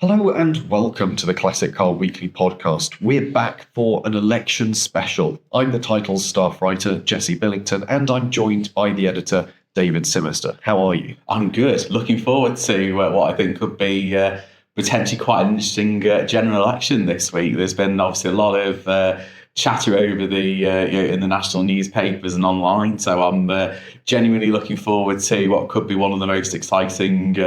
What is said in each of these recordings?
Hello and welcome to the Classic Car Weekly podcast. We're back for an election special. I'm the title's staff writer, Jesse Billington, and I'm joined by the editor, David Simister. How are you? I'm good. Looking forward to what I think could be potentially quite an interesting general election this week. There's been obviously a lot of chatter over the in the national newspapers and online, so I'm genuinely looking forward to what could be one of the most exciting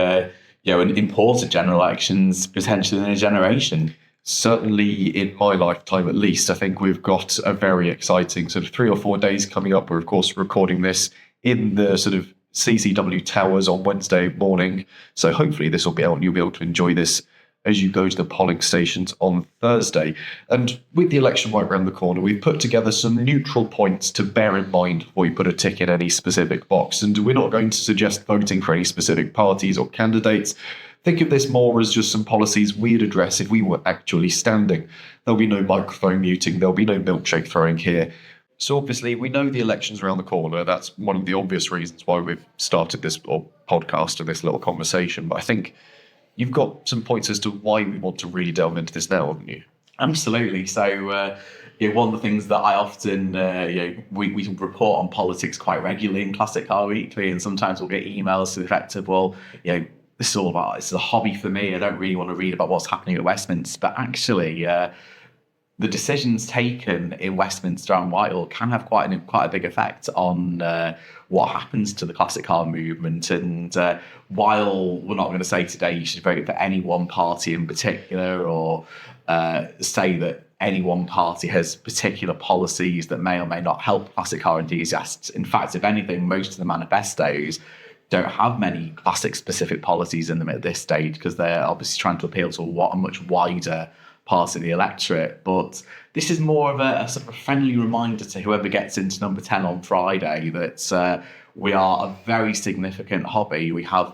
and important general elections potentially in a generation. Certainly in my lifetime, at least. I think we've got a very exciting sort of 3 or 4 days coming up. We're, of course, recording this in the sort of CCW Towers on Wednesday morning. So hopefully this will be out and you'll be able to enjoy this as you go to the polling stations on Thursday. And with the election right around the corner, we've put together some neutral points to bear in mind before you put a tick in any specific box. And we're not going to suggest voting for any specific parties or candidates. Think of this more as just some policies we'd address if we were actually standing. There'll be no microphone muting, there'll be no milkshake throwing here. So obviously, we know the election's around the corner. That's one of the obvious reasons why we've started this podcast and this little conversation. But I think you've got some points as to why we want to really delve into this now, haven't you? Absolutely. So, one of the things that I often, we report on politics quite regularly in Classic Car Weekly, and sometimes we'll get emails to the effect of, this is all about, it's a hobby for me. I don't really want to read about what's happening at Westminster. But actually, the decisions taken in Westminster and Whitehall can have quite a big effect on what happens to the classic car movement. And while we're not going to say today you should vote for any one party in particular, or say that any one party has particular policies that may or may not help classic car enthusiasts. In fact, if anything, most of the manifestos don't have many classic-specific policies in them at this stage, because they're obviously trying to appeal to a much wider part of the electorate. But this is more of a sort of friendly reminder to whoever gets into number 10 on Friday that we are a very significant hobby. We have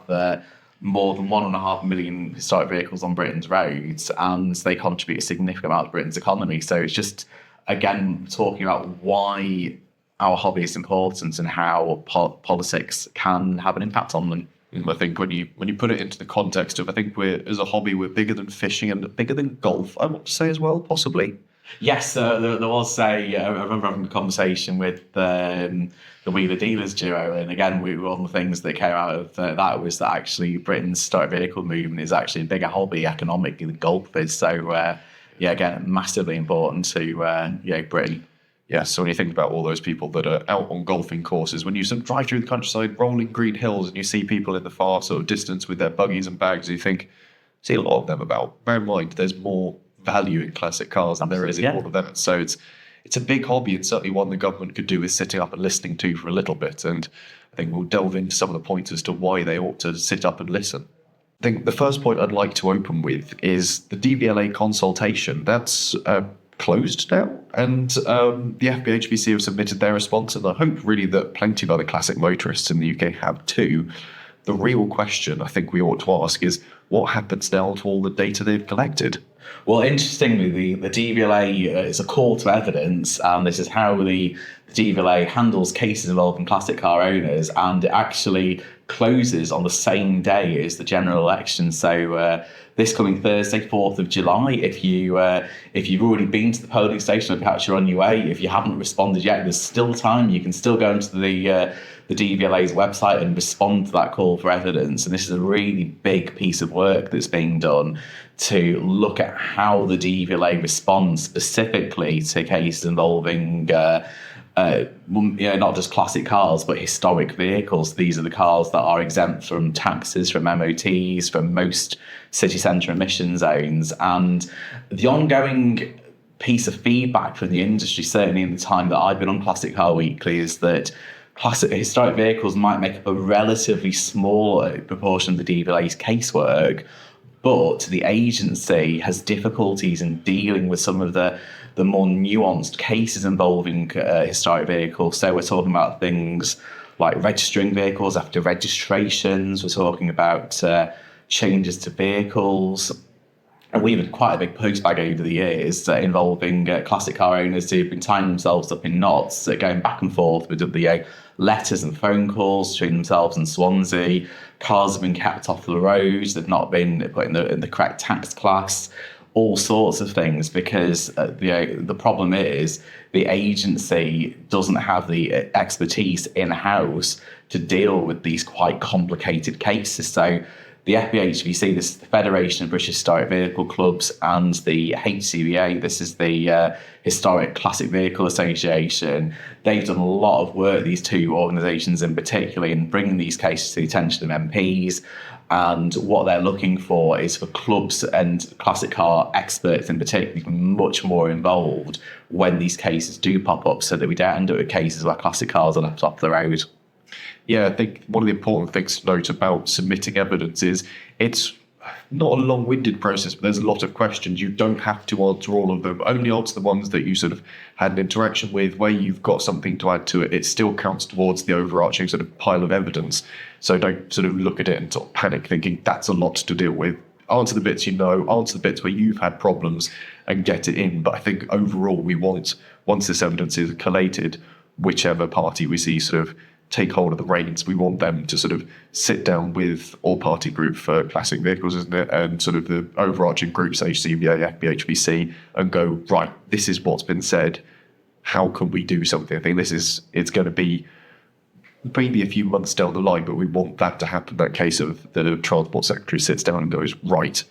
more than 1.5 million historic vehicles on Britain's roads, and they contribute a significant amount to Britain's economy. So it's just, again, talking about why our hobby is important and how politics can have an impact on them. I think when you put it into the context of, I think as a hobby, we're bigger than fishing and bigger than golf, I want to say as well, possibly. Yes, there was I remember having a conversation with the Wheeler Dealers duo, and again, one of the things that came out of that was that actually Britain's historic vehicle movement is actually a bigger hobby economically than golf is. So, again, massively important to Britain. Yeah, so when you think about all those people that are out on golfing courses, when you sort of drive through the countryside, rolling green hills, and you see people in the far sort of distance with their buggies and bags, you see a lot of them about. Bear in mind, there's more value in classic cars than there is in all of them. So it's a big hobby, and certainly one the government could do with sitting up and listening to for a little bit. And I think we'll delve into some of the points as to why they ought to sit up and listen. I think the first point I'd like to open with is the DVLA Consultation. That's closed now, and the FBHBC have submitted their response, and I hope really that plenty of other classic motorists in the UK have too. The real question I think we ought to ask is, what happens now to all the data they've collected? Well, interestingly, the DVLA is a call to evidence, and this is how the DVLA handles cases involving classic car owners, and it actually closes on the same day as the general election. So this coming Thursday, 4th of July, if you've already been to the polling station or perhaps you're on your way, if you haven't responded yet, there's still time. You can still go into the DVLA's website and respond to that call for evidence. And this is a really big piece of work that's being done to look at how the DVLA responds specifically to cases involving not just classic cars, but historic vehicles. These are the cars that are exempt from taxes, from MOTs, from most city centre emission zones. And the ongoing piece of feedback from the industry, certainly in the time that I've been on Classic Car Weekly, is that historic vehicles might make up a relatively small proportion of the DVLA's casework, but the agency has difficulties in dealing with some of the more nuanced cases involving historic vehicles. So we're talking about things like registering vehicles after registrations. We're talking about changes to vehicles. And we've had quite a big postbag over the years involving classic car owners who've been tying themselves up in knots, going back and forth with the letters and phone calls between themselves and Swansea. Cars have been kept off the road. They've not been put in the correct tax class. All sorts of things, because the problem is the agency doesn't have the expertise in-house to deal with these quite complicated cases. So the FBHVC, this is the Federation of British Historic Vehicle Clubs, and the HCVA, this is the Historic Classic Vehicle Association. They've done a lot of work, these two organisations in particular, in bringing these cases to the attention of MPs. And what they're looking for is for clubs and classic car experts in particular to be much more involved when these cases do pop up, so that we don't end up with cases where classic cars are left off the road. Yeah, I think one of the important things to note about submitting evidence is it's not a long-winded process, but there's a lot of questions. You don't have to answer all of them. Only answer the ones that you sort of had an interaction with, where you've got something to add to it. It still counts towards the overarching sort of pile of evidence. So don't sort of look at it and sort of panic thinking that's a lot to deal with. Answer the bits you know, answer the bits where you've had problems, and get it in. But I think overall we want, once this evidence is collated, whichever party we see sort of take hold of the reins, we want them to sort of sit down with all party group for classic vehicles, isn't it, and sort of the overarching groups, HCVA, FBHVC, and go, right, this is what's been said, how can we do something? I think it's going to be maybe a few months down the line, but we want that to happen, that case of the Transport Secretary sits down and goes, right,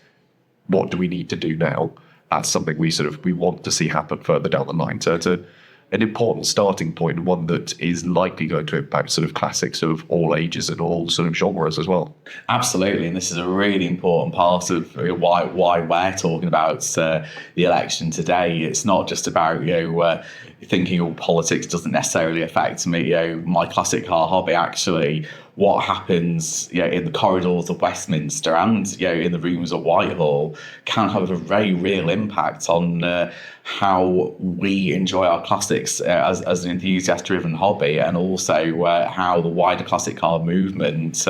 what do we need to do now? That's something we want to see happen further down the line. So it's an important starting point, one that is likely going to impact sort of classics of all ages and all sort of genres as well. Absolutely, and this is a really important part of why we're talking about the election today. It's not just about thinking politics doesn't necessarily affect me, my classic car hobby. Actually, what happens in the corridors of Westminster and in the rooms of Whitehall can have a very real impact on how we enjoy our classics as an enthusiast-driven hobby, and also how the wider classic car movement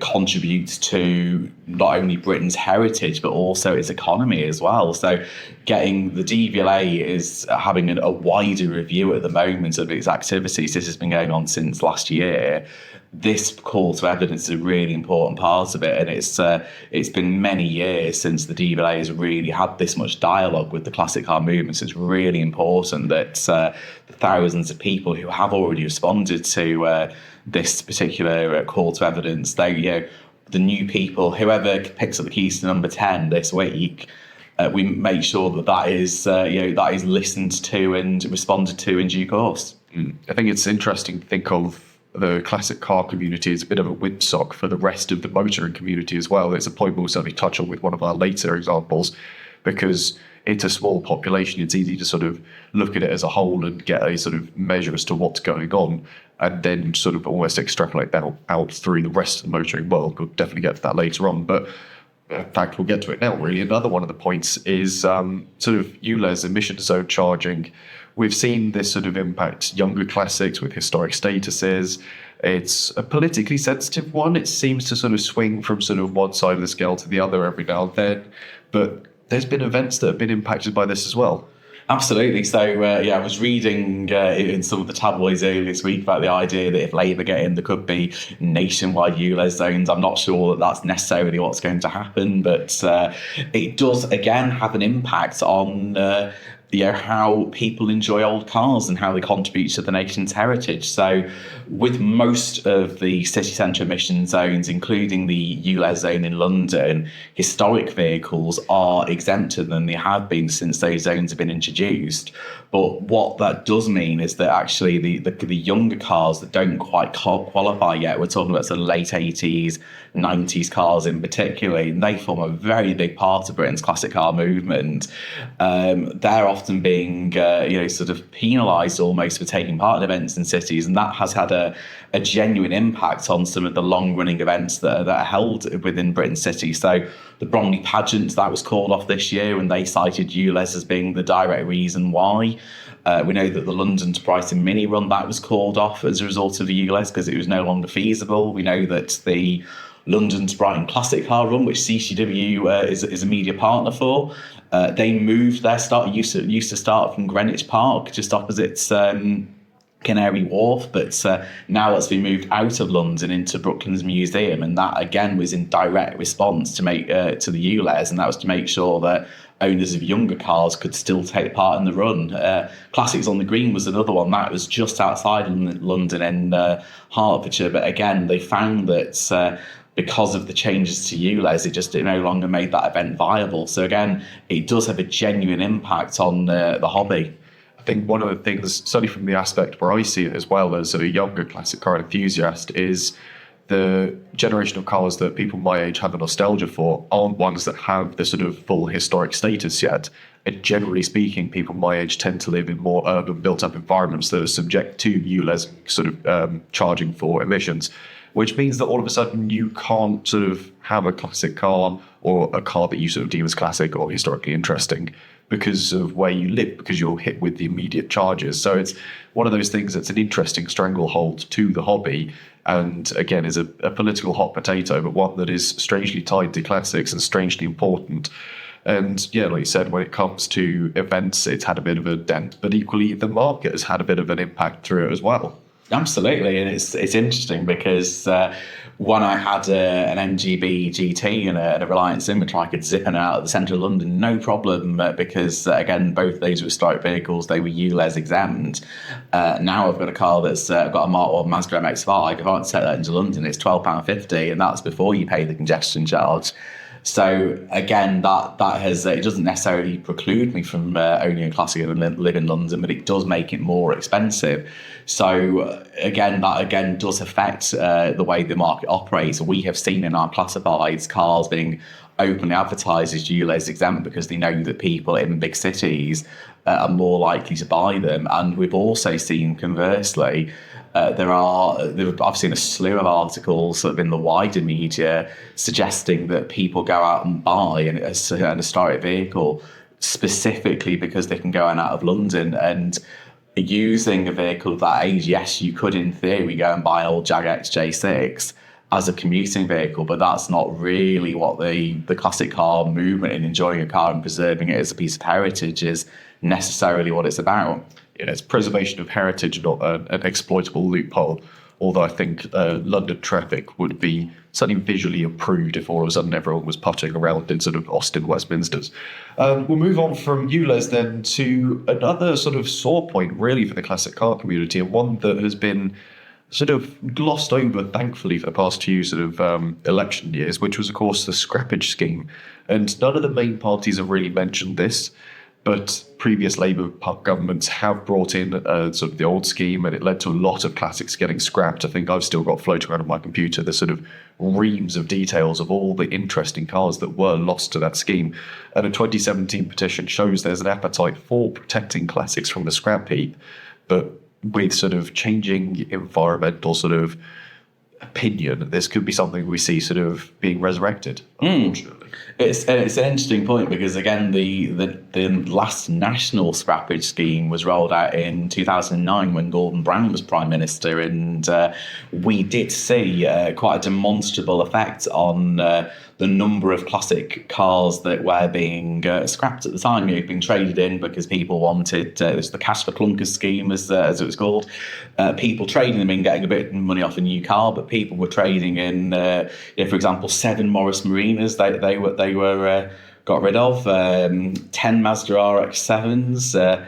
contributes to not only Britain's heritage but also its economy as well. So getting the DVLA is having a wider review at the moment of its activities. This has been going on since last year. This call to evidence is a really important part of it, and it's been many years since the DVLA has really had this much dialogue with the classic car movement. So it's really important that the thousands of people who have already responded to this particular call to evidence, the new people, whoever picks up the keys to number 10 this week, we make sure that is listened to and responded to in due course. I think it's interesting to think of the classic car community is a bit of a windsock for the rest of the motoring community as well. It's a point we'll certainly touch on with one of our later examples, because it's a small population. It's easy to sort of look at it as a whole and get a sort of measure as to what's going on, and then sort of almost extrapolate that out through the rest of the motoring world. We'll definitely get to that later on, but in fact, we'll get to it now, really. Another one of the points is sort of ULEZ, emission zone charging. We've seen this sort of impact younger classics with historic statuses. It's a politically sensitive one. It seems to sort of swing from sort of one side of the scale to the other every now and then. But there's been events that have been impacted by this as well. Absolutely. So, I was reading in some of the tabloids earlier this week about the idea that if Labour get in, there could be nationwide ULEZ zones. I'm not sure that that's necessarily what's going to happen, but it does, again, have an impact on how people enjoy old cars and how they contribute to the nation's heritage. So with most of the city centre emission zones, including the ULEZ zone in London, historic vehicles are exempted, and they have been since those zones have been introduced. But what that does mean is that actually the younger cars that don't quite qualify yet, we're talking about sort of late 80s, 90s cars in particular, and they form a very big part of Britain's classic car movement. They're often being sort of penalised almost for taking part in events in cities, and that has had a genuine impact on some of the long-running events that are held within Britain's cities. So the Bromley pageant, that was called off this year, and they cited ULEZ as being the direct reason why. We know that the London to Brighton mini run, that was called off as a result of the ULEZ because it was no longer feasible. We know that the London to Brighton Classic Car Run, which CCW is a media partner for, they moved their start. Used to start from Greenwich Park, just opposite Canary Wharf, but now it's been moved out of London into Brooklands Museum, and that again was in direct response to to the ULEZ, and that was to make sure that owners of younger cars could still take part in the run. Classics on the Green was another one that was just outside London in Hertfordshire, but again they found that because of the changes to ULEZ, it no longer made that event viable. So again, it does have a genuine impact on the hobby. I think one of the things, certainly from the aspect where I see it as well as a younger classic car enthusiast, is the generation of cars that people my age have a nostalgia for aren't ones that have the sort of full historic status yet. And generally speaking, people my age tend to live in more urban, built-up environments that are subject to ULEZ sort of charging for emissions, which means that all of a sudden you can't sort of have a classic car or a car that you sort of deem as classic or historically interesting because of where you live, because you're hit with the immediate charges. So it's one of those things that's an interesting stranglehold to the hobby, and again is a political hot potato, but one that is strangely tied to classics and strangely important. And yeah, like you said, when it comes to events, it's had a bit of a dent, but equally the market has had a bit of an impact through it as well. Absolutely, and it's interesting because when I had an MGB GT and a Reliant Simister, I could zip in and out of the centre of London, no problem, because again, both of those were historic vehicles, they were ULEZ exempt. Now I've got a car that's got a Mark 1 Mazda MX-5. If I want to take that into London, it's £12.50, and that's before you pay the congestion charge. So again, that has it doesn't necessarily preclude me from owning a classic and live in London, but it does make it more expensive. So again, that does affect the way the market operates. We have seen in our classifieds cars being openly advertised as ULEZ exempt because they know that people in big cities are more likely to buy them. And we've also seen, conversely, I've seen a slew of articles sort of in the wider media suggesting that people go out and buy an historic vehicle specifically because they can go out of London. And using a vehicle of that age, yes, you could in theory go and buy an old Jag XJ6 as a commuting vehicle, but that's not really what the classic car movement and enjoying a car and preserving it as a piece of heritage is necessarily what it's about. Yeah, it's preservation of heritage, not an exploitable loophole. Although I think London traffic would be certainly visually improved if all of a sudden everyone was putting around in sort of Austin Westminsters. We'll move on from ULEZ then to another sort of sore point really for the classic car community, and one that has been sort of glossed over, thankfully, for the past few sort of election years, which was, of course, the scrappage scheme. And none of the main parties have really mentioned this, but previous Labour governments have brought in sort of the old scheme, and it led to a lot of classics getting scrapped. I think I've still got floating around on my computer the sort of reams of details of all the interesting cars that were lost to that scheme. And a 2017 petition shows there's an appetite for protecting classics from the scrap heap, but with sort of changing environmental sort of opinion, this could be something we see sort of being resurrected, unfortunately. It's an interesting point because, again, the last national scrappage scheme was rolled out in 2009 when Gordon Brown was Prime Minister, and we did see quite a demonstrable effect on the number of classic cars that were being scrapped at the time, being traded in because people wanted, it was the cash for clunkers scheme as it was called, people trading them in, getting a bit of money off a new car, but people were trading in, for example, 7 Morris Marinas they were got rid of, 10 Mazda RX-7s,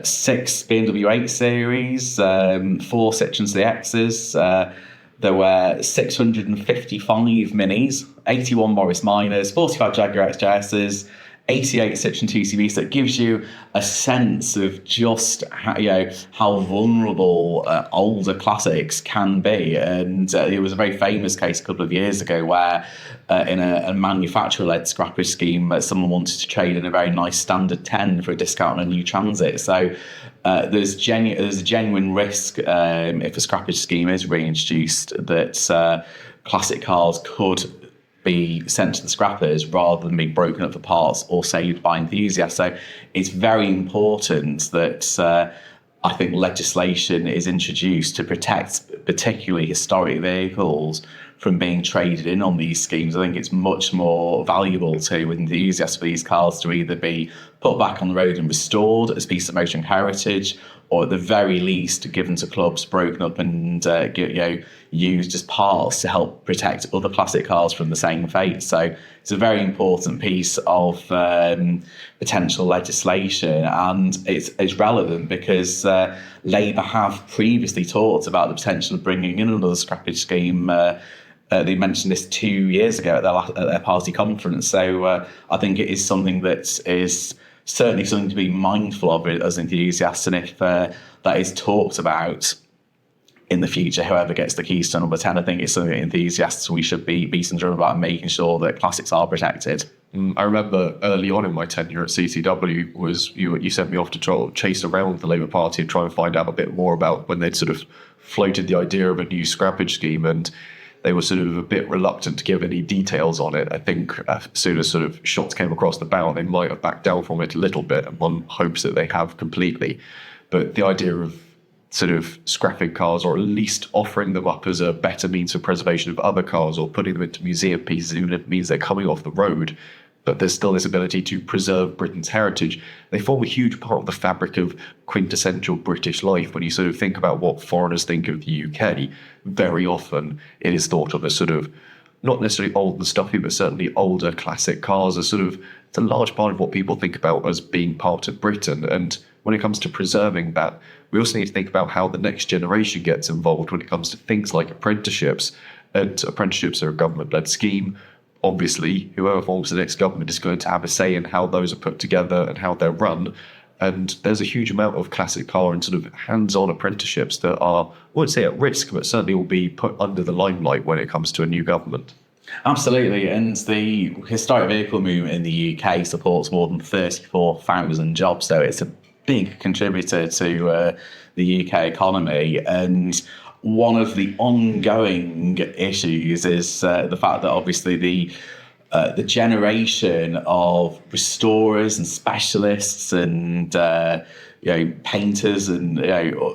6 BMW 8 Series, 4 Citroen CXs, there were 655 Minis, 81 Morris Minors, 45 Jaguar XJSs, 88 Citroen TCVs. So it gives you a sense of just how vulnerable older classics can be. And it was a very famous case a couple of years ago where in a manufacturer-led scrappage scheme, someone wanted to trade in a very nice standard 10 for a discount on a new Transit. So there's a genuine risk if a scrappage scheme is reintroduced that classic cars could be sent to the scrappers rather than being broken up for parts or saved by enthusiasts. So it's very important that I think legislation is introduced to protect particularly historic vehicles from being traded in on these schemes. I think it's much more valuable to enthusiasts for these cars to either be put back on the road and restored as piece of motoring heritage, or at the very least given to clubs, broken up and used as parts to help protect other classic cars from the same fate. So it's a very important piece of potential legislation, and it's relevant because Labour have previously talked about the potential of bringing in another scrappage scheme. They mentioned this 2 years ago at their party conference. So I think it is something that is certainly something to be mindful of as enthusiasts, and if that is talked about in the future, whoever gets the keys to number 10, I think it's something that enthusiasts we should be beating the drum about, making sure that classics are protected. I remember early on in my tenure at CCW was you sent me off to try to chase around the Labour Party and try and find out a bit more about when they'd sort of floated the idea of a new scrappage scheme, and they were sort of a bit reluctant to give any details on it. I think as soon as sort of shots came across the bow, they might have backed down from it a little bit, and one hopes that they have completely. But the idea of sort of scrapping cars, or at least offering them up as a better means of preservation of other cars, or putting them into museum pieces, even if it means they're coming off the road, but there's still this ability to preserve Britain's heritage. They form a huge part of the fabric of quintessential British life. When you sort of think about what foreigners think of the UK, very often it is thought of as sort of not necessarily old and stuffy, but certainly older classic cars are sort of, it's a large part of what people think about as being part of Britain. And when it comes to preserving that, we also need to think about how the next generation gets involved when it comes to things like apprenticeships. And apprenticeships are a government-led scheme. Obviously, whoever forms the next government is going to have a say in how those are put together and how they're run. And there's a huge amount of classic car and sort of hands-on apprenticeships that are, I wouldn't say at risk, but certainly will be put under the limelight when it comes to a new government. Absolutely, and the historic vehicle movement in the UK supports more than 34,000 jobs, so it's a big contributor to the UK economy. And one of the ongoing issues is the fact that obviously the generation of restorers and specialists and painters and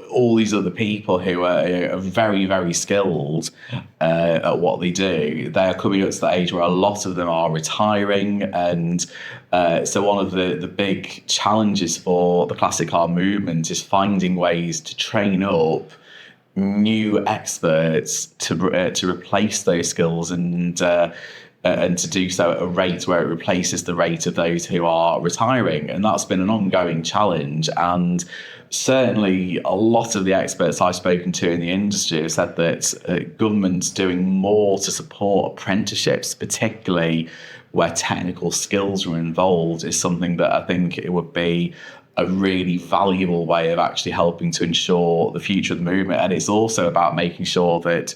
all these other people who are very, very skilled at what they do, they are coming up to the age where a lot of them are retiring. And so one of the big challenges for the classic car movement is finding ways to train up new experts to replace those skills and to do so at a rate where it replaces the rate of those who are retiring. And that's been an ongoing challenge. And certainly a lot of the experts I've spoken to in the industry have said that government's doing more to support apprenticeships, particularly where technical skills are involved, is something that I think it would be a really valuable way of actually helping to ensure the future of the movement. And it's also about making sure that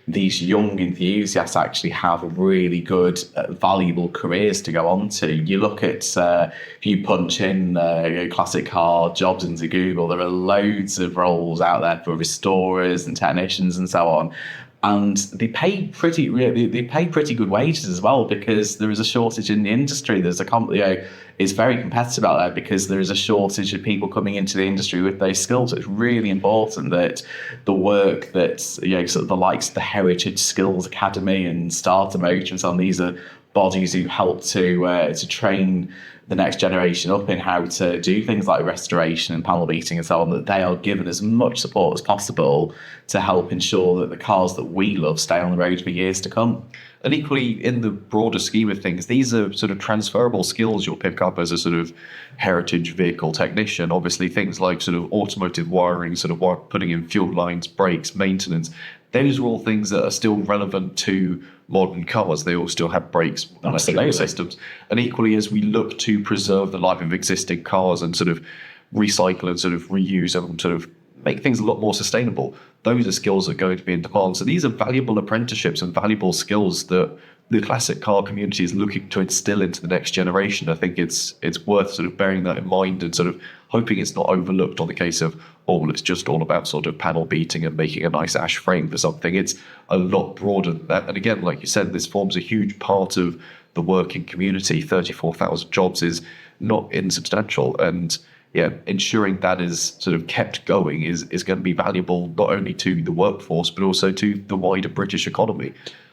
these young enthusiasts actually have really good, valuable careers to go on to. You look at, if you punch in classic car jobs into Google, there are loads of roles out there for restorers and technicians and so on. And they pay pretty good wages as well, because there is a shortage in the industry. There's it's very competitive out there because there is a shortage of people coming into the industry with those skills. It's really important that the work that sort of the likes of the Heritage Skills Academy and Starter Motor and so on, these are bodies who help to train the next generation up in how to do things like restoration and panel beating and so on, that they are given as much support as possible to help ensure that the cars that we love stay on the road for years to come. And equally, in the broader scheme of things, these are sort of transferable skills you'll pick up as a sort of heritage vehicle technician. Obviously, things like sort of automotive wiring, sort of putting in fuel lines, brakes, maintenance, those are all things that are still relevant to modern cars. They all still have brakes, electrical systems. And equally, as we look to preserve the life of existing cars and sort of recycle and sort of reuse and sort of make things a lot more sustainable, those are skills that are going to be in demand. So these are valuable apprenticeships and valuable skills that the classic car community is looking to instill into the next generation. I think it's worth sort of bearing that in mind and sort of hoping it's not overlooked on the case of, oh, well, it's just all about sort of panel beating and making a nice ash frame for something. It's a lot broader than that. And again, like you said, this forms a huge part of the working community. 34,000 jobs is not insubstantial. And ensuring that is sort of kept going is going to be valuable not only to the workforce but also to the wider British economy.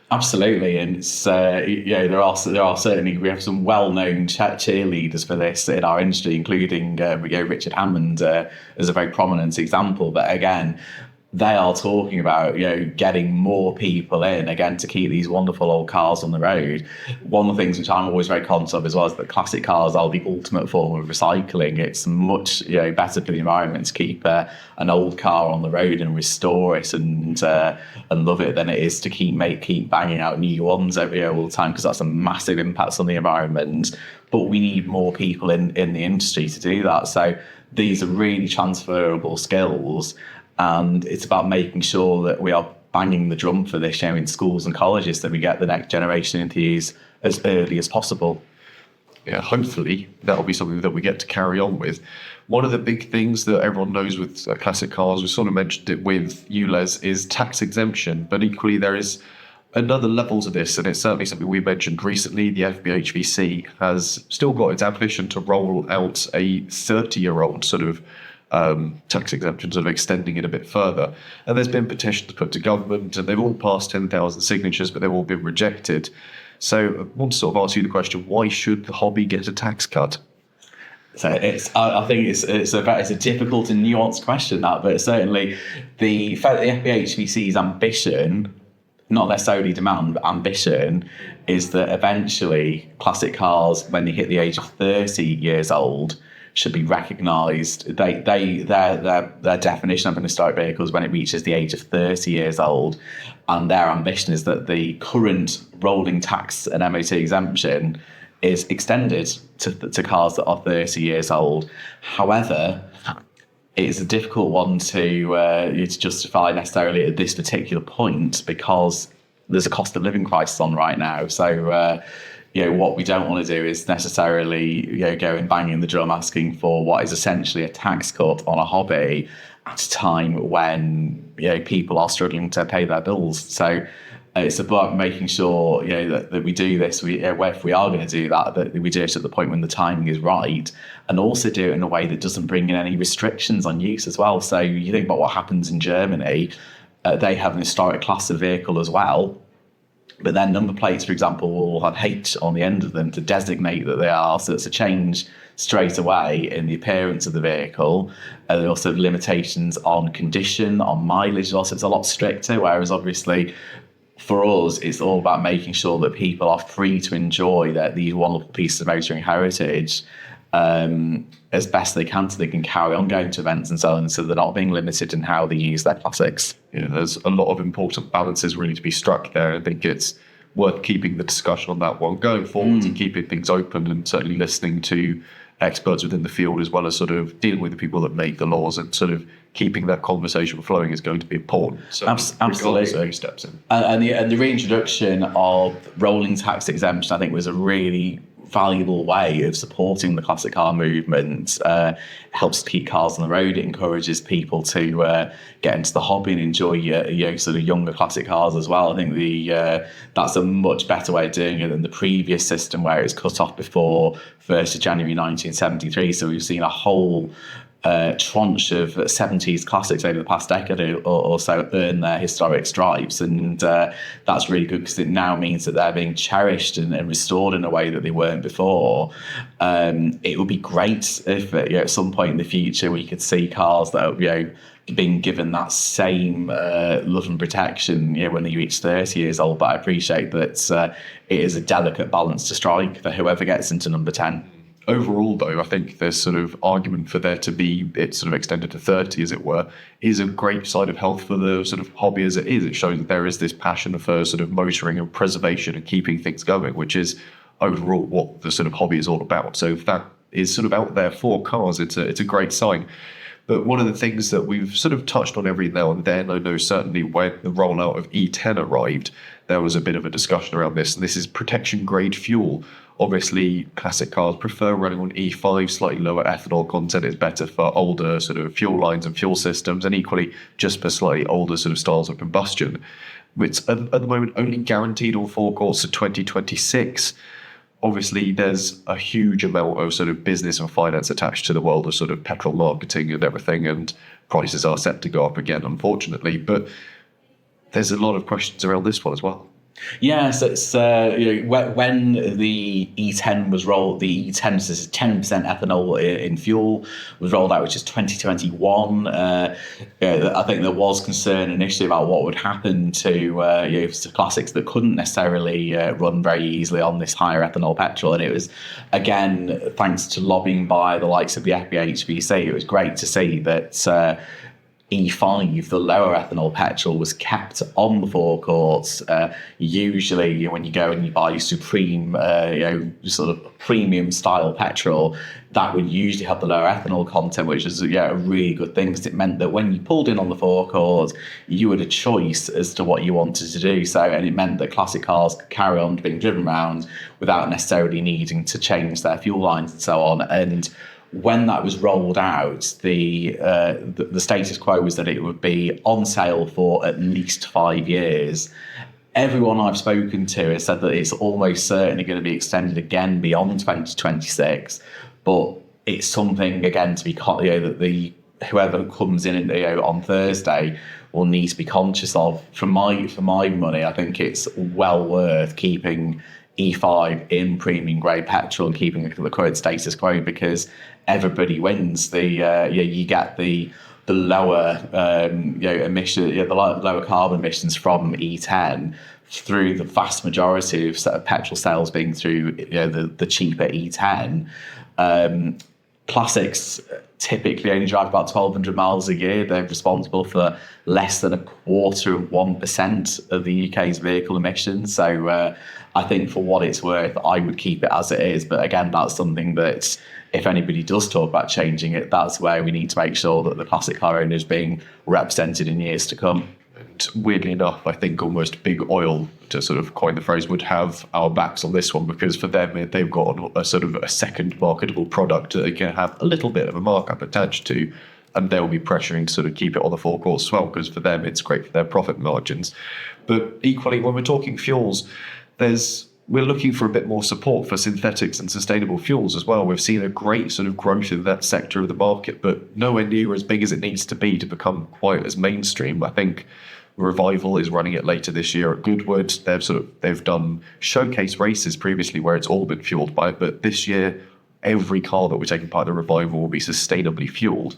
Absolutely, and it's there are certainly, we have some well-known cheerleaders for this in our industry, including Richard Hammond as a very prominent example. But again, they are talking about getting more people in again to keep these wonderful old cars on the road. One of the things which I'm always very conscious of as well is that classic cars are the ultimate form of recycling. It's much better for the environment to keep an old car on the road and restore it and love it than it is to keep banging out new ones every year all the time, because that's a massive impact on the environment. But we need more people in the industry to do that. So these are really transferable skills. And it's about making sure that we are banging the drum for this in schools and colleges, that we get the next generation into use as early as possible. Yeah, hopefully that'll be something that we get to carry on with. One of the big things that everyone knows with classic cars, we sort of mentioned it with ULEZ, is tax exemption. But equally, there is another level to this, and it's certainly something we mentioned recently. The FBHVC has still got its ambition to roll out a 30-year-old sort of tax exemption, sort of extending it a bit further. And there's been petitions put to government, and they've all passed 10,000 signatures, but they've all been rejected. So I want to sort of ask you the question: why should the hobby get a tax cut? So I think it's a difficult and nuanced question, that, but certainly the FBHVC's ambition, not necessarily demand, but ambition, is that eventually classic cars, when they hit the age of 30 years old, should be recognised. Their definition of an historic vehicle is when it reaches the age of 30 years old, and their ambition is that the current rolling tax and MOT exemption is extended to cars that are 30 years old. However, it's a difficult one to justify necessarily at this particular point, because there's a cost of living crisis on right now. So what we don't want to do is necessarily go and banging the drum asking for what is essentially a tax cut on a hobby at a time when people are struggling to pay their bills. So it's about making sure that we do this. If we are going to do that we do it at the point when the timing is right, and also do it in a way that doesn't bring in any restrictions on use as well. So you think about what happens in Germany. They have an historic class of vehicle as well. But then number plates, for example, will have H on the end of them to designate that they are. So it's a change straight away in the appearance of the vehicle. There are also limitations on condition, on mileage. Also, it's a lot stricter, whereas obviously for us, it's all about making sure that people are free to enjoy these wonderful pieces of motoring heritage as best they can, so they can carry on going to events and so on, so they're not being limited in how they use their classics. There's a lot of important balances really to be struck there. I think it's worth keeping the discussion on that one going forward and keeping things open, and certainly listening to experts within the field, as well as sort of dealing with the people that make the laws, and sort of keeping that conversation flowing is going to be important. So absolutely. Who steps in. And the reintroduction of rolling tax exemption, I think, was a really valuable way of supporting the classic car movement. Helps keep cars on the road. It encourages people to get into the hobby and enjoy sort of younger classic cars as well. I think that's a much better way of doing it than the previous system, where it's cut off before 1st of January 1973. So we've seen a whole tranche of 70s classics over the past decade or so earn their historic stripes, and that's really good, because it now means that they're being cherished and restored in a way that they weren't before. It would be great if at some point in the future we could see cars that are being given that same love and protection when they reach 30 years old, but I appreciate that it is a delicate balance to strike for whoever gets into number 10. Overall, though, I think there's sort of argument for there to be it sort of extended to 30, as it were, is a great side of health for the sort of hobby as it is. It shows that there is this passion for sort of motoring and preservation and keeping things going, which is overall what the sort of hobby is all about. So if that is sort of out there for cars, it's a great sign. But one of the things that we've sort of touched on every now and then, I know certainly when the rollout of E10 arrived, there was a bit of a discussion around this, and this is protection grade fuel. Obviously, classic cars prefer running on E5, slightly lower ethanol content is better for older sort of fuel lines and fuel systems, and equally just for slightly older sort of styles of combustion. It's at the moment only guaranteed on forecourts to 2026. obviously there's a huge amount of sort of business and finance attached to the world of sort of petrol marketing and everything, and prices are set to go up again, unfortunately. But there's a lot of questions around this one as well. Yes, it's when the E10 was rolled, the E10 is 10% ethanol in fuel was rolled out, which is 2021. I think there was concern initially about what would happen to classics that couldn't necessarily run very easily on this higher ethanol petrol, and it was again thanks to lobbying by the likes of the FBHBC. It was great to see that. E5, the lower ethanol petrol, was kept on the forecourts. Usually, when you go and you buy Supreme, sort of premium style petrol, that would usually have the lower ethanol content, which is a really good thing, because it meant that when you pulled in on the forecourt, you had a choice as to what you wanted to do. And it meant that classic cars could carry on being driven around without necessarily needing to change their fuel lines and so on. And when that was rolled out, the status quo was that it would be on sale for at least 5 years. Everyone I've spoken to has said that it's almost certainly going to be extended again beyond 2026. But it's something again to be that whoever comes in on Thursday will need to be conscious of. For my money, I think it's well worth keeping E5 in premium grade petrol and keeping the current status quo, because everybody wins. You get the lower emission, the lower carbon emissions from E10 through the vast majority of petrol sales being through the cheaper E10. Classics typically only drive about 1,200 miles a year. They're responsible for less than 0.25% of the UK's vehicle emissions. So I think for what it's worth, I would keep it as it is. But again, that's something that if anybody does talk about changing it, that's where we need to make sure that the classic car owner is being represented in years to come. And weirdly enough, I think almost big oil, to sort of coin the phrase, would have our backs on this one, because for them, they've got a sort of a second marketable product that they can have a little bit of a markup attached to, and they'll be pressuring to sort of keep it on the forecourt as well, because for them, it's great for their profit margins. But equally, when we're talking fuels, we're looking for a bit more support for synthetics and sustainable fuels as well. We've seen a great sort of growth in that sector of the market, but nowhere near as big as it needs to be to become quite as mainstream. I think Revival is running it later this year at Goodwood. They've done showcase races previously where it's all been fueled by it, but this year every car that we're taking part in the Revival will be sustainably fueled.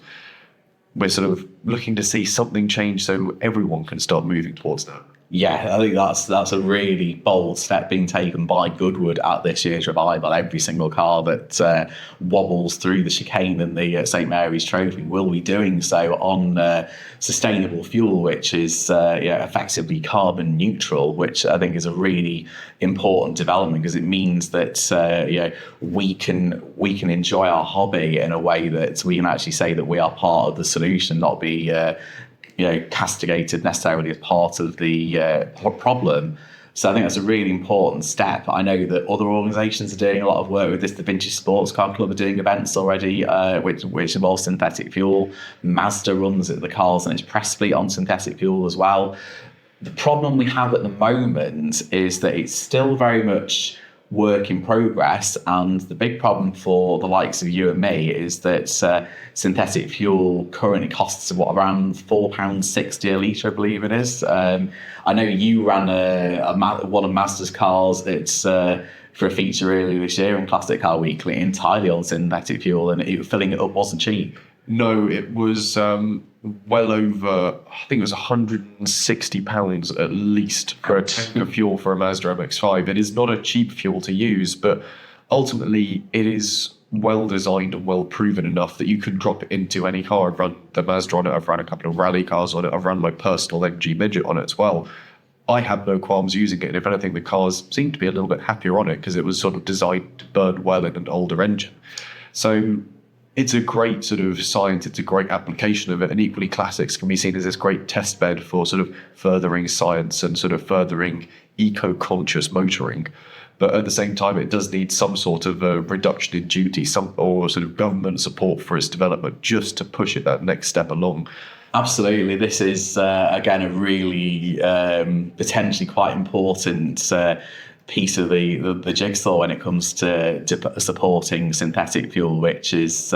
We're sort of looking to see something change so everyone can start moving towards that. Yeah, I think that's a really bold step being taken by Goodwood at this year's Revival. Every single car that wobbles through the chicane in the St Mary's Trophy will be doing so on sustainable fuel, which is effectively carbon neutral, which I think is a really important development, because it means that we can enjoy our hobby in a way that we can actually say that we are part of the solution, not be castigated necessarily as part of the problem. So I think that's a really important step. I know that other organisations are doing a lot of work with this. The Vintage Sports Car Club are doing events already, which involve synthetic fuel. Mazda runs the cars and its press fleet on synthetic fuel as well. The problem we have at the moment is that it's still very much work in progress, and the big problem for the likes of you and me is that synthetic fuel currently costs around £4.60 a litre, I believe it is. I know you ran one of Mazda's cars that's for a feature earlier this year in Classic Car Weekly entirely on synthetic fuel, and filling it up wasn't cheap. No, it was well over, I think it was £160 at least for a tank of fuel for a Mazda MX-5. It is not a cheap fuel to use, but ultimately it is well designed and well proven enough that you can drop it into any car. I've run the Mazda on it, I've run a couple of rally cars on it, I've run my personal MG Midget on it as well. I have no qualms using it, and if anything, the cars seem to be a little bit happier on it because it was sort of designed to burn well in an older engine. So it's a great sort of science, it's a great application of it, and equally Classics can be seen as this great test bed for sort of furthering science and sort of furthering eco-conscious motoring. But at the same time, it does need some sort of a reduction in duty, or sort of government support for its development, just to push it that next step along. Absolutely. This is, again, a really potentially quite important piece of the jigsaw when it comes to supporting synthetic fuel, which is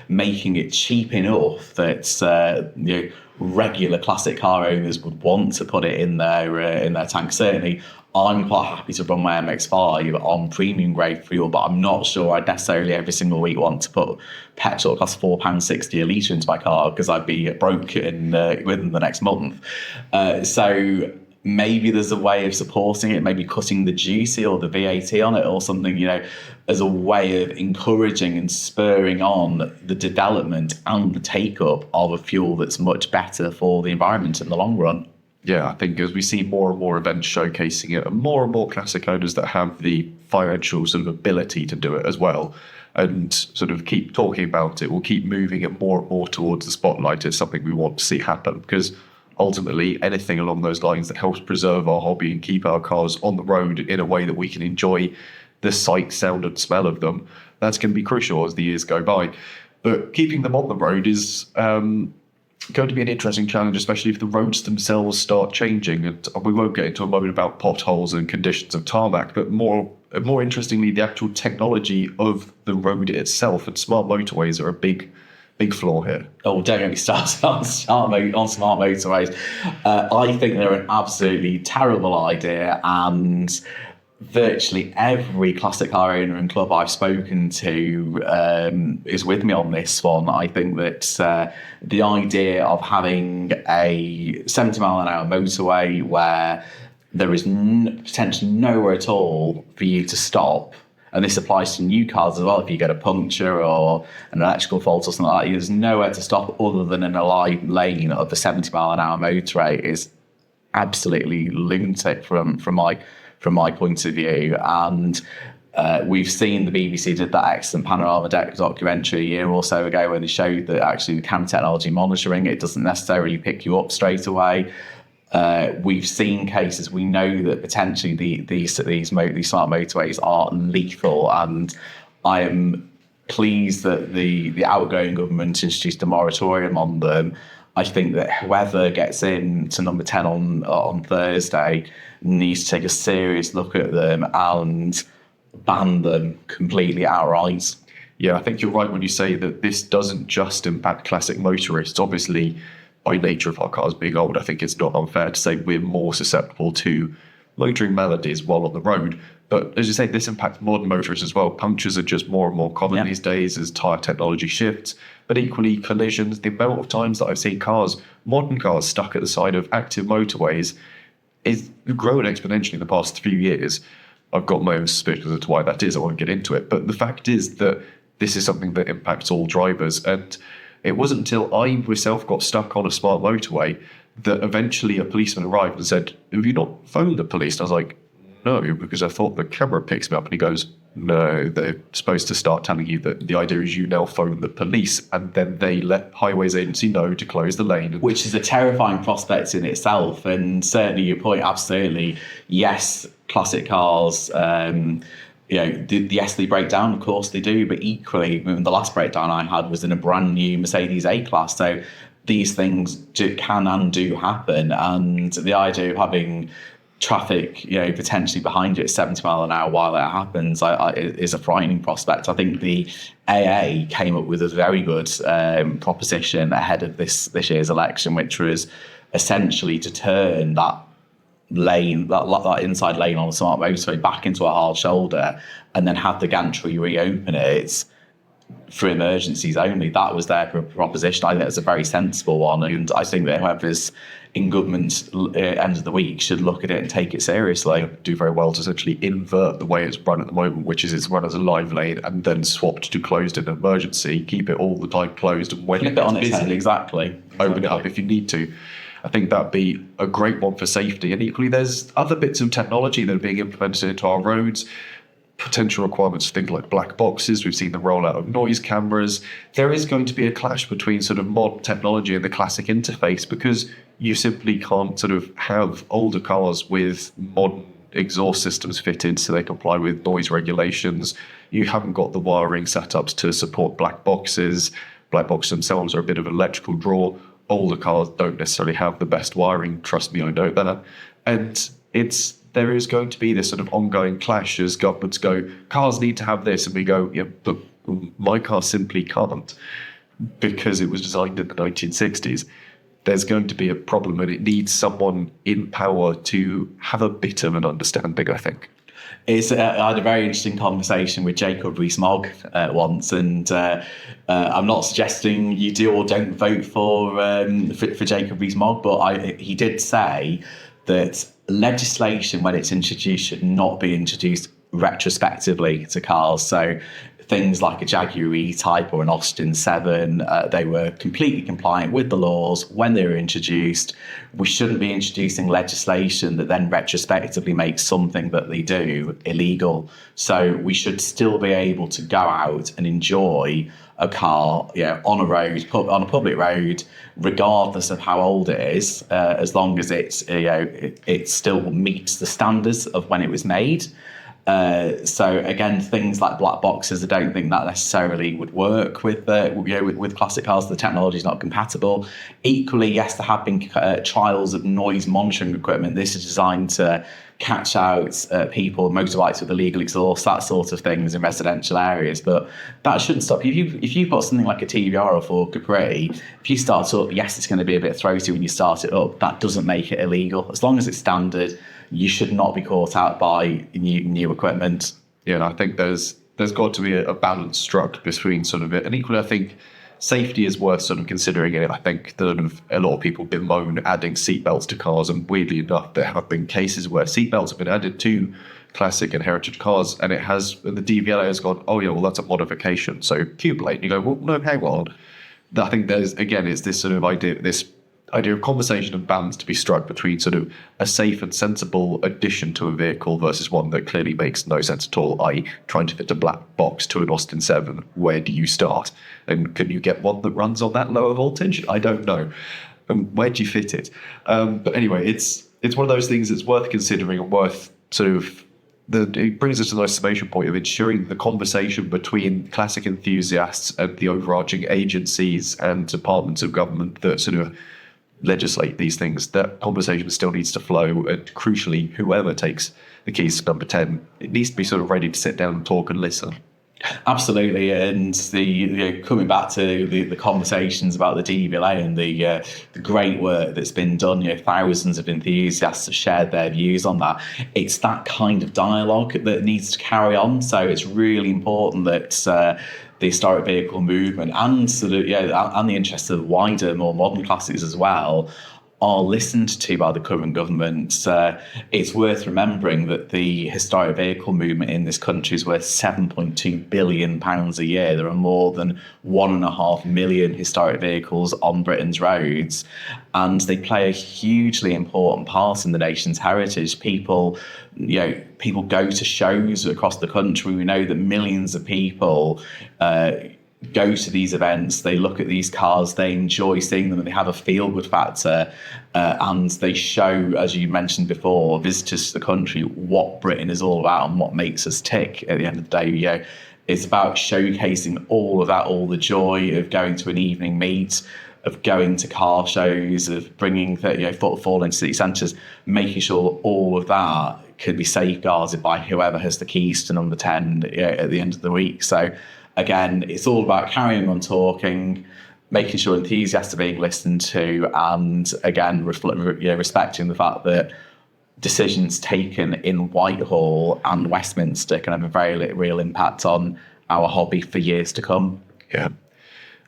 making it cheap enough that regular classic car owners would want to put it in their tank. Certainly, I'm quite happy to run my MX-5 on premium grade fuel, but I'm not sure I'd necessarily every single week want to put petrol that costs £4.60 a litre into my car, because I'd be broke within the next month. So maybe there's a way of supporting it, maybe cutting the duty or the VAT on it or something, as a way of encouraging and spurring on the development and the take-up of a fuel that's much better for the environment in the long run. Yeah, I think as we see more and more events showcasing it, and more classic owners that have the financial sort of ability to do it as well, and sort of keep talking about it, we'll keep moving it more and more towards the spotlight. It's something we want to see happen, because ultimately anything along those lines that helps preserve our hobby and keep our cars on the road in a way that we can enjoy the sight, sound and smell of them, that's going to be crucial as the years go by. But keeping them on the road is going to be an interesting challenge, especially if the roads themselves start changing. And we won't get into a moment about potholes and conditions of tarmac, but more interestingly, the actual technology of the road itself, and smart motorways are a big flaw here. Oh, don't get me started on smart motorways. I think they're an absolutely terrible idea, and virtually every classic car owner and club I've spoken to is with me on this one. I think that the idea of having a 70 mile an hour motorway where there is potentially nowhere at all for you to stop, and this applies to new cars as well, if you get a puncture or an electrical fault or something like that, there's nowhere to stop other than in a live lane of the 70 mile an hour motorway, is absolutely lunatic from my point of view. And we've seen the BBC did that excellent panorama documentary a year or so ago when they showed that actually the camera technology monitoring, it doesn't necessarily pick you up straight away. We've seen cases, we know that potentially these smart motorways are lethal, and I am pleased that the outgoing government introduced a moratorium on them. I think that whoever gets in to number 10 on Thursday needs to take a serious look at them and ban them completely outright. Yeah, I think you're right when you say that this doesn't just impact classic motorists. Obviously, by nature of our cars being old, I think it's not unfair to say we're more susceptible to motoring maladies while on the road. But as you say, this impacts modern motorists as well. Punctures are just more and more common these days as tyre technology shifts. But equally, collisions, the amount of times that I've seen modern cars stuck at the side of active motorways is grown exponentially in the past 3 years. I've got my own suspicions as to why that is. I won't get into it. But the fact is that this is something that impacts all drivers. And it wasn't until I myself got stuck on a smart motorway that eventually a policeman arrived and said, "Have you not phoned the police?" And I was like, "No, because I thought the camera picks me up." And he goes, "No, they're supposed to start telling you that the idea is you now phone the police, and then they let Highways Agency know to close the lane." Which is a terrifying prospect in itself. And certainly your point, absolutely. Yes, classic cars, yes, they break down, of course they do, but equally, the last breakdown I had was in a brand new Mercedes A-Class. So these things can and do happen. And the idea of having traffic, potentially behind you at 70 mile an hour while it happens, is a frightening prospect. I think the AA came up with a very good proposition ahead of this year's election, which was essentially to turn that lane, that inside lane on a smart motorway back into a hard shoulder, and then have the gantry reopen it for emergencies only. That was their proposition. I think that's a very sensible one, and I think that whoever's in government end of the week should look at it and take it seriously. Do very well to essentially invert the way it's run at the moment, which is it's run as a live lane and then swapped to closed in an emergency. Keep it all the time closed, and when flip it on its head, exactly. Open it up if you need to. I think that'd be a great one for safety. And equally, there's other bits of technology that are being implemented into our roads. Potential requirements for things like black boxes. We've seen the rollout of noise cameras. There is going to be a clash between sort of modern technology and the classic interface, because you simply can't sort of have older cars with modern exhaust systems fitted so they comply with noise regulations. You haven't got the wiring setups to support black boxes. Black boxes themselves are a bit of an electrical draw. Older cars don't necessarily have the best wiring. Trust me, I know that. And it's there is going to be this sort of ongoing clash as governments go, cars need to have this, and we go, yeah, but my car simply can't because it was designed in the 1960s. There's going to be a problem, and it needs someone in power to have a bit of an understanding, I think. I had a very interesting conversation with Jacob Rees-Mogg once, and I'm not suggesting you do or don't vote for Jacob Rees-Mogg, but he did say that legislation, when it's introduced, should not be introduced retrospectively to cars. So things like a Jaguar E-Type or an Austin 7, they were completely compliant with the laws when they were introduced. We shouldn't be introducing legislation that then retrospectively makes something that they do illegal. So we should still be able to go out and enjoy a car, on a road, on a public road, regardless of how old it is, as long as it still meets the standards of when it was made. So again, things like black boxes, I don't think that necessarily would work with classic cars. The technology is not compatible. Equally, yes, there have been trials of noise monitoring equipment. This is designed to catch out people, motorbikes with illegal exhaust, that sort of things in residential areas. But that shouldn't stop you. If you've got something like a TVR or Ford Capri, if you start up, yes, it's going to be a bit throaty when you start it up. That doesn't make it illegal. As long as it's standard, you should not be caught out by new equipment. Yeah, and I think there's got to be a balance struck between sort of it. And equally, I think safety is worth sort of considering it. I think that a lot of people bemoan adding seatbelts to cars, and weirdly enough, there have been cases where seatbelts have been added to classic and heritage cars, and the DVLA has gone, oh yeah, well that's a modification, so cube lane. You go, well no, hang on. I think it's this sort of idea of conversation and balance to be struck between sort of a safe and sensible addition to a vehicle versus one that clearly makes no sense at all, i.e. trying to fit a black box to an Austin 7. Where do you start? And can you get one that runs on that lower voltage? I don't know. Where do you fit it? But anyway, it's one of those things that's worth considering and worth sort of... It brings us to the nice summation point of ensuring the conversation between classic enthusiasts and the overarching agencies and departments of government that sort of legislate these things. That conversation still needs to flow, and crucially, whoever takes the keys to number 10, it needs to be sort of ready to sit down and talk and listen. Absolutely, and coming back to the conversations about the DVLA and the great work that's been done, thousands of enthusiasts have shared their views on that. It's that kind of dialogue that needs to carry on. So it's really important that the historic vehicle movement and and the interests of wider, more modern classics as well are listened to by the current government. It's worth remembering that the historic vehicle movement in this country is worth £7.2 billion a year. There are more than 1.5 million historic vehicles on Britain's roads, and they play a hugely important part in the nation's heritage. People go to shows across the country. We know that millions of people go to these events, they look at these cars, they enjoy seeing them, and they have a feel-good factor, and they show, as you mentioned before, visitors to the country what Britain is all about and what makes us tick at the end of the day. It's about showcasing all of that, all the joy of going to an evening meet, of going to car shows, of bringing footfall into city centres, making sure all of that could be safeguarded by whoever has the keys to number 10 at the end of the week. So again, it's all about carrying on talking, making sure enthusiasts are being listened to, and again, respecting the fact that decisions taken in Whitehall and Westminster can have a very real impact on our hobby for years to come. Yeah.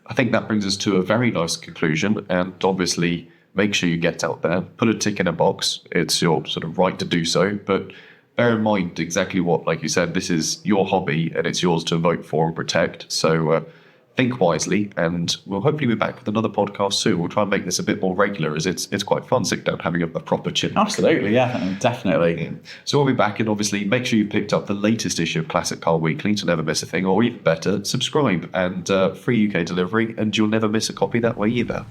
I think that brings us to a very nice conclusion, and obviously make sure you get out there, put a tick in a box. It's your sort of right to do so, but bear in mind exactly what, like you said, this is your hobby and it's yours to vote for and protect. So think wisely, and we'll hopefully be back with another podcast soon. We'll try and make this a bit more regular, as it's quite fun sitting down having a proper chat. Absolutely, yeah, definitely. Yeah. So we'll be back, and obviously make sure you picked up the latest issue of Classic Car Weekly to never miss a thing, or even better, subscribe, and free UK delivery, and you'll never miss a copy that way either.